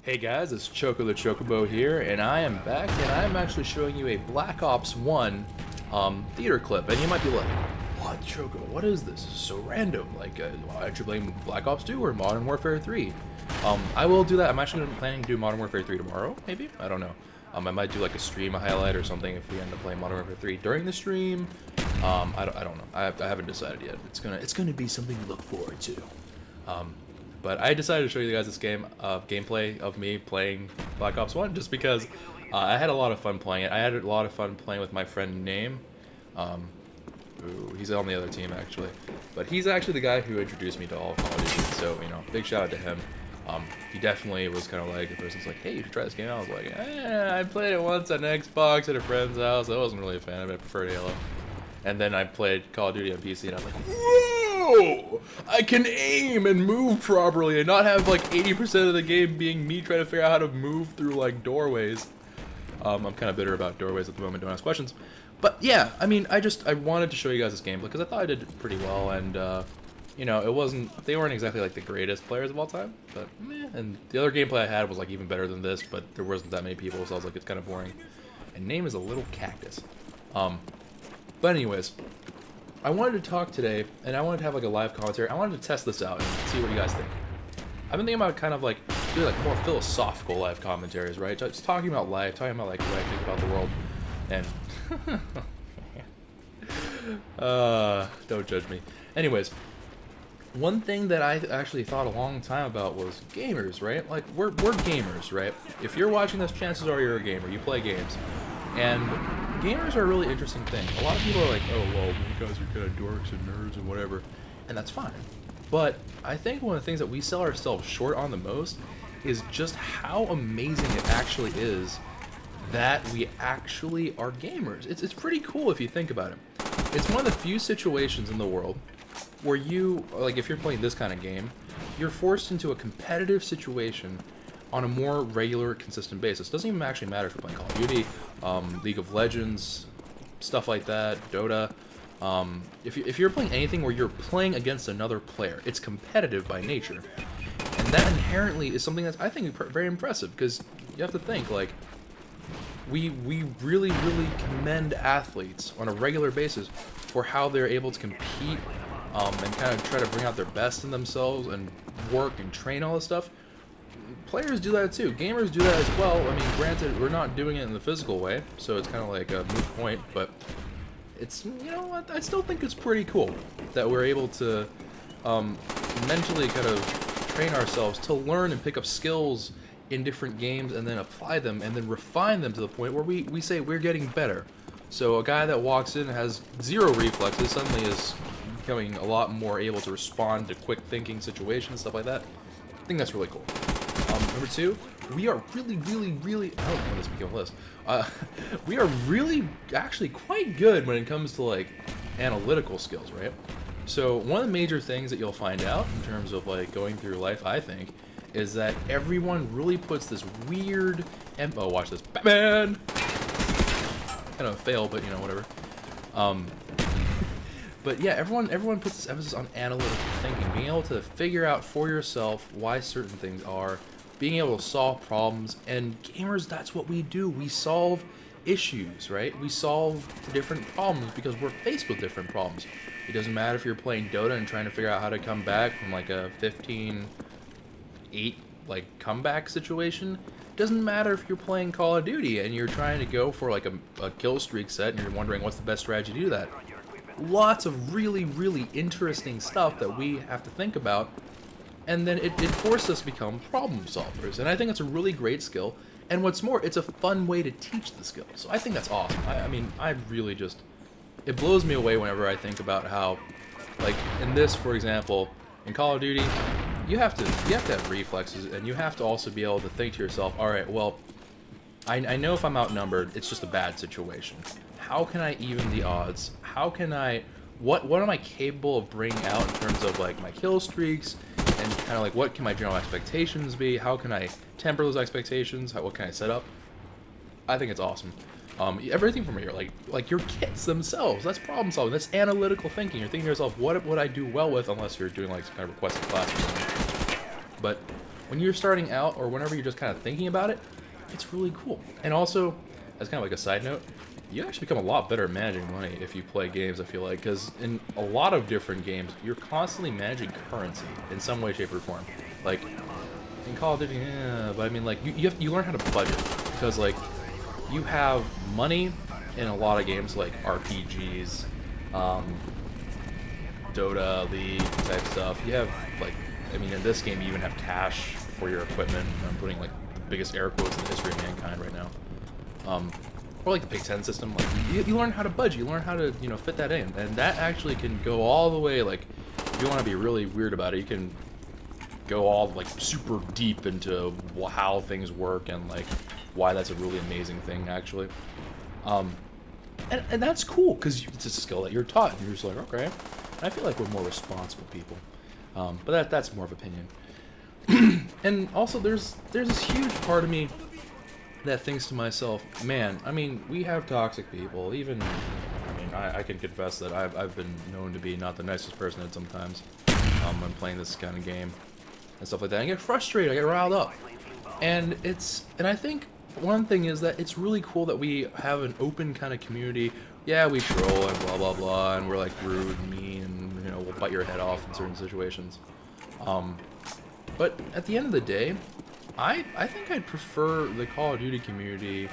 Hey guys, it's Choco the Chocobo here, and I am back, and I'm actually showing you a Black Ops 1 theater clip, and you might be like, what, Choco, what is this? This is so random, like, why aren't you playing Black Ops 2 or Modern Warfare 3? I will do that. I'm actually planning to do Modern Warfare 3 tomorrow, maybe? I don't know. I might do like a stream, a highlight or something if we end up playing Modern Warfare 3 during the stream. I don't know. I haven't decided yet. It's gonna be something to look forward to. But I decided to show you guys this gameplay of me playing Black Ops 1 just because I had a lot of fun playing it. I had a lot of fun playing with my friend Name. He's on the other team actually. But he's actually the guy who introduced me to all of Call of Duty, so, you know, big shout out to him. He definitely was kind of like, the person's like, hey, you should try this game out. I was like, I played it once on Xbox at a friend's house. I wasn't really a fan of it. I preferred Halo. And then I played Call of Duty on PC, and I'm like, whoa! I can aim and move properly and not have like 80% of the game being me trying to figure out how to move through like doorways. I'm kind of bitter about doorways at the moment, don't ask questions. But yeah, I mean, I wanted to show you guys this gameplay because I thought I did pretty well, and you know, they weren't exactly like the greatest players of all time, but meh. And the other gameplay I had was like even better than this, but there wasn't that many people, so I was like, it's kind of boring. And Name is a little cactus. But anyways, I wanted to talk today, and I wanted to have like a live commentary. I wanted to test this out and see what you guys think. I've been thinking about kind of like doing like more philosophical live commentaries, right? Just talking about life, talking about like what I think about the world, and don't judge me. Anyways, one thing that I actually thought a long time about was gamers, right? Like we're gamers, right? If you're watching this, chances are you're a gamer. You play games, and gamers are a really interesting thing. A lot of people are like, oh, well, you guys are kind of dorks and nerds and whatever, and that's fine. But I think one of the things that we sell ourselves short on the most is just how amazing it actually is that we actually are gamers. It's pretty cool if you think about it. It's one of the few situations in the world where you, like if you're playing this kind of game, you're forced into a competitive situation on a more regular, consistent basis. It doesn't even actually matter if you're playing Call of Duty, League of Legends, stuff like that, Dota. If you're playing anything where you're playing against another player, it's competitive by nature. And that inherently is something that's, I think, very impressive, because you have to think, like, we really, really commend athletes on a regular basis for how they're able to compete and kind of try to bring out their best in themselves and work and train all this stuff. Players do that too. Gamers do that as well. I mean, granted, we're not doing it in the physical way, so it's kind of like a moot point, but it's, you know what, I still think it's pretty cool that we're able to mentally kind of train ourselves to learn and pick up skills in different games and then apply them and then refine them to the point where we say we're getting better. So a guy that walks in and has zero reflexes suddenly is becoming a lot more able to respond to quick thinking situations, stuff like that. I think that's really cool. Number two, we are really, I don't know when this became a list. We are really actually quite good when it comes to like analytical skills, right? So one of the major things that you'll find out in terms of like going through life, I think, is that everyone really puts this weird oh, watch this, Batman! Kind of a fail, but you know, whatever. But yeah, everyone puts this emphasis on analytical thinking, being able to figure out for yourself why certain things are, being able to solve problems, and gamers, that's what we do. We solve issues, right? We solve different problems because we're faced with different problems. It doesn't matter if you're playing Dota and trying to figure out how to come back from like a 15-8 like comeback situation. It doesn't matter if you're playing Call of Duty and you're trying to go for like a kill streak set and you're wondering what's the best strategy to do that. Lots of really interesting stuff that we have to think about, and then it forces us to become problem solvers, and I think it's a really great skill, and what's more, it's a fun way to teach the skill, so I think that's awesome. I mean, I really just, it blows me away whenever I think about how, like, in this, for example, in Call of Duty, you have to have reflexes, and you have to also be able to think to yourself, alright, well, I know if I'm outnumbered, it's just a bad situation. How can I even the odds? How can I, what am I capable of bringing out in terms of like my kill streaks, and kind of like what can my general expectations be? How can I temper those expectations? What can I set up? I think it's awesome. Everything from here, like your kits themselves, that's problem solving, that's analytical thinking. You're thinking to yourself, what would I do well with, unless you're doing like some kind of requested class or something. But when you're starting out or whenever you're just kind of thinking about it, it's really cool. And also, as kind of like a side note, you actually become a lot better at managing money if you play games, I feel like, because in a lot of different games, you're constantly managing currency in some way, shape, or form. Like, in Call of Duty, yeah, but I mean, like, you learn how to budget, because, like, you have money in a lot of games, like RPGs, Dota, League type stuff. You have, like, I mean, in this game, you even have cash for your equipment. I'm putting, like, the biggest air quotes in the history of mankind right now. Or, like, the Big Ten system. Like, you learn how to budget. You learn how to, you know, fit that in. And that actually can go all the way, like, if you want to be really weird about it, you can go all, like, super deep into how things work and, like, why that's a really amazing thing, actually. And that's cool, because it's a skill that you're taught. And you're just like, okay. And I feel like we're more responsible people. But that's more of opinion. And also, there's this huge part of me that thinks to myself, man, I mean, we have toxic people. Even, I mean, I can confess that I've been known to be not the nicest person at sometimes when playing this kind of game and stuff like that. I get frustrated, I get riled up. And I think one thing is that it's really cool that we have an open kind of community. Yeah, we troll and blah blah blah, and we're like rude and mean, and you know, we'll bite your head off in certain situations. But at the end of the day, I think I'd prefer the Call of Duty community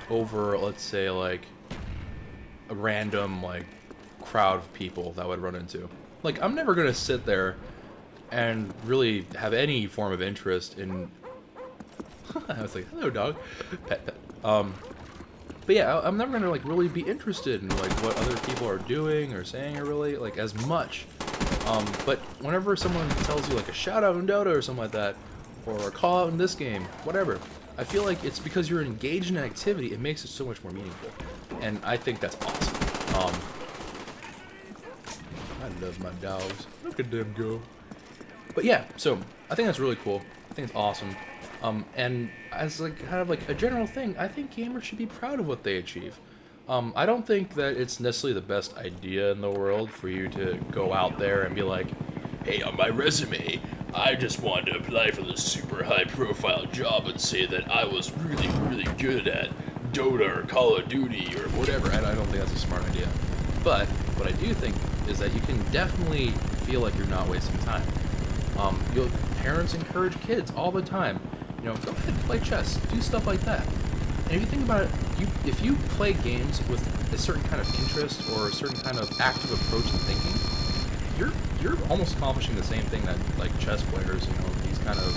over, let's say, like, a random, like, crowd of people that I would run into. Like, I'm never gonna sit there and really have any form of interest in I was like, hello, dog. Pet, pet. But yeah, I'm never gonna, like, really be interested in, like, what other people are doing or saying, or really, like, as much. But whenever someone tells you, like, a shout out in Dota or something like that, or a call out in this game, whatever, I feel like it's because you're engaged in an activity, it makes it so much more meaningful. And I think that's awesome. I love my dogs. Look at them go. But yeah, so I think that's really cool. I think it's awesome. And as, like, kind of like a general thing, I think gamers should be proud of what they achieve. I don't think that it's necessarily the best idea in the world for you to go out there and be like, hey, on my resume, I just wanted to apply for this super high-profile job and say that I was really, really good at Dota or Call of Duty or whatever. And I don't think that's a smart idea. But what I do think is that you can definitely feel like you're not wasting time. Parents encourage kids all the time. You know, go ahead, play chess, do stuff like that. And if you think about it, if you play games with a certain kind of interest or a certain kind of active approach in thinking, you're almost accomplishing the same thing that, like, chess players, you know, these kind of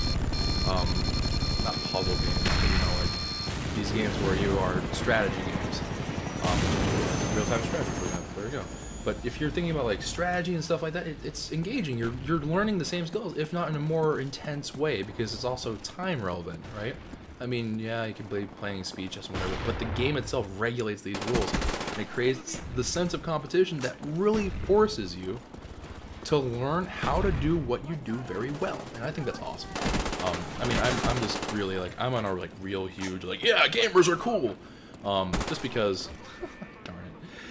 not puzzle games, but, you know, like these games where you are strategy games, real-time strategy, for example. There you go. But if you're thinking about, like, strategy and stuff like that, it's engaging. You're learning the same skills, if not in a more intense way, because it's also time relevant, right? I mean, yeah, you can be playing speed chess and whatever, but the game itself regulates these rules, and it creates the sense of competition that really forces you to learn how to do what you do very well, and I think that's awesome. I mean, I'm just really, like, I'm on a, like, real huge, like, yeah, gamers are cool, just because, darn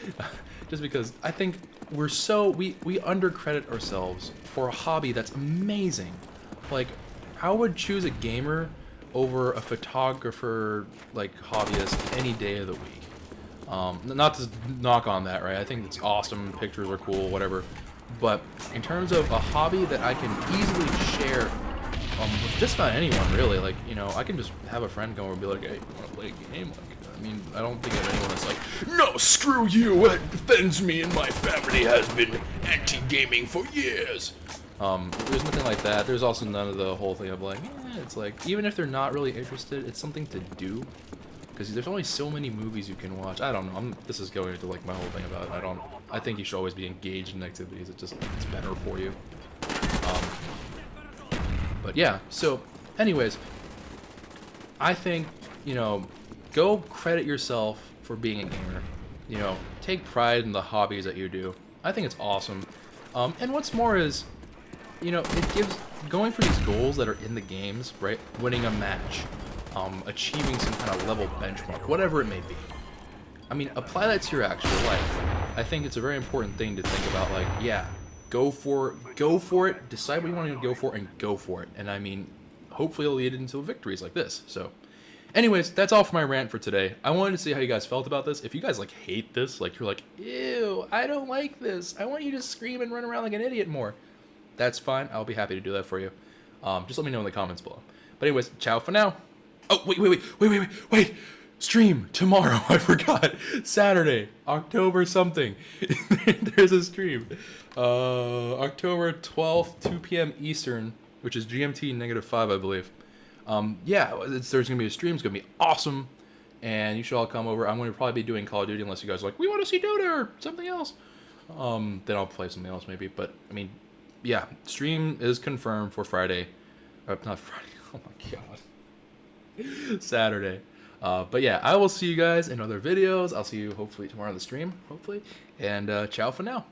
it. Just because I think we undercredit ourselves for a hobby that's amazing. Like, I would choose a gamer over a photographer, like, hobbyist any day of the week. Not to knock on that, right? I think it's awesome, pictures are cool, whatever. But in terms of a hobby that I can easily share with just about anyone, really, like, you know, I can just have a friend go and be like, hey, you want to play a game? Like, I mean, I don't think of anyone that's like, no, screw you, it offends me and my family has been anti-gaming for years. There's nothing like that. There's also none of the whole thing of, like, it's like, even if they're not really interested, it's something to do. Because there's only so many movies you can watch. I don't know, this is going into, like, my whole thing about it. I think you should always be engaged in activities. It's better for you. But yeah, so, anyways, I think, you know, go credit yourself for being a gamer. You know, take pride in the hobbies that you do. I think it's awesome. And what's more is, you know, it gives, going for these goals that are in the games, right? Winning a match, achieving some kind of level benchmark, whatever it may be. I mean, apply that to your actual life. I think it's a very important thing to think about, like, yeah, go for it, decide what you want to go for, and go for it. And I mean, hopefully it'll lead into victories like this. So anyways, that's all for my rant for today. I wanted to see how you guys felt about this. If you guys like hate this, like you're like, ew, I don't like this. I want you to scream and run around like an idiot more. That's fine. I'll be happy to do that for you. Just let me know in the comments below. But anyways, ciao for now. Oh, wait. Stream tomorrow. I forgot. Saturday, October something. There's a stream. October 12th, 2 p.m. Eastern, which is GMT -5, I believe. Yeah, there's going to be a stream. It's going to be awesome. And you should all come over. I'm going to probably be doing Call of Duty unless you guys are like, we want to see Dota or something else. Then I'll play something else maybe. But, I mean, yeah, stream is confirmed for Friday. Not Friday. Oh, my God. Saturday. But yeah, I will see you guys in other videos. I'll see you hopefully tomorrow on the stream, hopefully. And ciao for now.